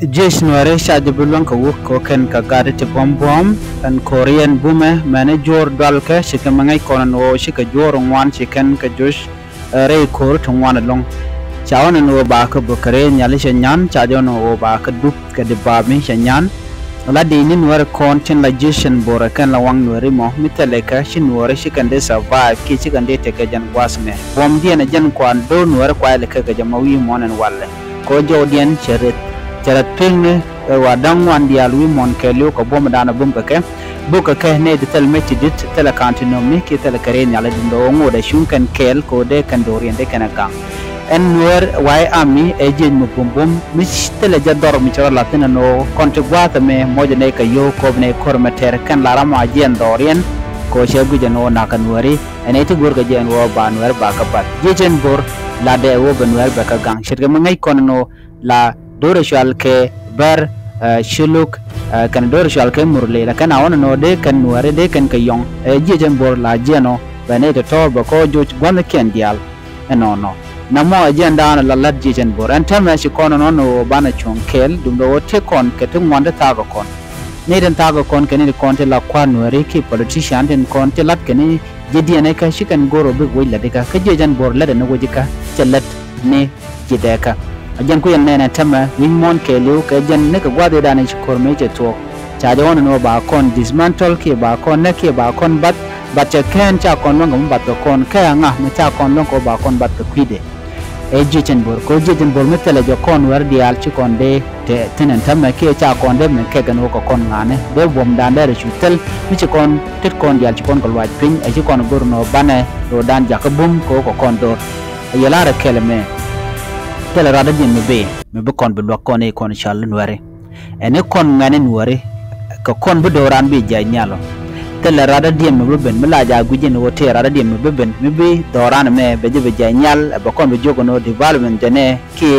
Jason ware shaje bulwan ka wuk ko ken ka gade te bom and Korean bume manager dalke shike mangai konan o shike jor ngwan shiken ka josh re kor tungwan long chawan no ba ka bukare nyali shanyan chajo no ba ka dup ka de ba mi shanyan la de nin ware content la Jason bora kan la wang no re mo mitale ka shin ware shiken de survive ki shiken de te ka jan wasme bom dia na jan kwan do no ware kwa le ka jamawi monan walle ko jodian cheret jarat ping wa dang wan dia lui mon ke lu ko bom dana bum ke buka ke ne de tel meti dit tel kantinom ni ki tel kare nyala dindo ngo de shun kan kel ko de kan dorien de kan gang en wer wai ami e jin mu bum bum mi tel ja dor mi chara latin no konti gwata me moje ne ka yo ko ne kormater kan lara ma jen dorien ko shebu jeno na kan wari ene ti gur ga jen wo ban wer ba ka pat jen bor la de wo ban wer ba ka gang shirga mangai kono la dore shal ke ber shuluk kan dore shal ke murle la kan awon no de kan nuare de kan kayong jejen bor la jeno bane to tor ba ko jo gwan ken dial no na mo agenda na la jejen bor an tamna shi kono no bana chon kel dum do te kon ke tum wanda ta go kon ne den ta go kon ken ni kon te la kwa nuare ki politician den kon te lat ken jedi ne ka shi kan goro be willa de ka jejen bor la de no wojika chelat ne jideka ajan ku yan nena tama wingmon ke liu ke jan ne ka gwade da ne chikor meje to cha de wono no ba kon dismantle ke ba kon ne ke ba kon bat cha ken cha kon no ngam bat kon ka nga me cha kon no ko ba kon bat kwide e jichen bor ko jichen bor me tele jo kon war dial chi kon de te tenen tama ke cha kon de me ke gan ko kon ngane de bom dan de chutel mi chi kon tet kon dial chi kon ko waj pin e chi kon gor no bane ro dan jakabum ko kon dor yala ra kelme tele rada din me be kon be lokone kon shal nuare ene kon ngane nuare ko kon be doran be janyalo tele rada din me ben me la ja gujin wote rada din me ben me be doran me be je janyal be kon be jogo no development ne ki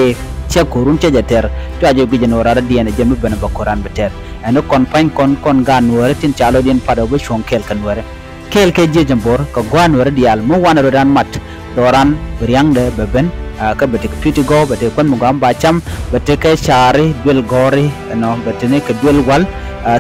che kurun che jater to aje gujin rada din je me ben ba koran beter ene kon pan kon ga nuare tin chalo din pado be shonkel kan nuare kel ke je jambor ko gwan nuare dial mo wana rodan mat doran beriang de beben ka bete piti go bete kon mugam bacham bete ke shari duel gori no bete ne ke duel wal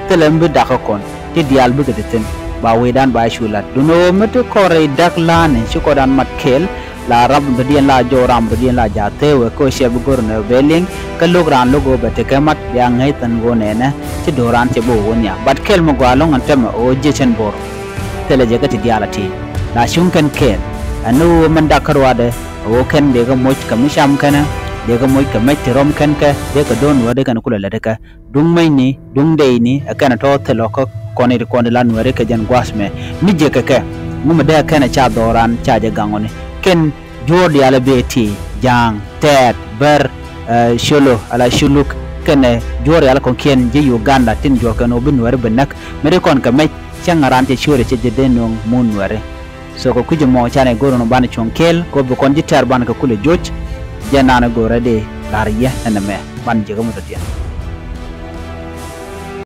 telembe dakon ti dial bu geten ba wedan ba shulat duno mete kore daklan shi kodan matkel la rab bedian la joram bedian la jate we ko sheb gorne beling ka logran logo bete ke mat ya ngai tan wone na ti doran te bo wonya bat kel mo gwalong antem o jechen bor teleje ka ti dialati la shunken kel anu mandakarwade o ken de ga moch ka misham kana de ga moch ka meti rom kan ka de ka don wade kan kula lade ka dung mai ni dung dei ni akana to telo ko koni de kon lan ware ka jan gwasme ni je ka ngum de kana cha doran cha je gangone ken jodi ala beti jang tet ber sholo ala shuluk kana jori ala kon ken je Uganda tin jor kan obin ware benak mere kon ka mai changaran te shore che de non mun ware so ko kuje mo chane goro no bana chonkel ko be kon jitar ban ka kule joj janana gore de lariya ename ban je ko mutatia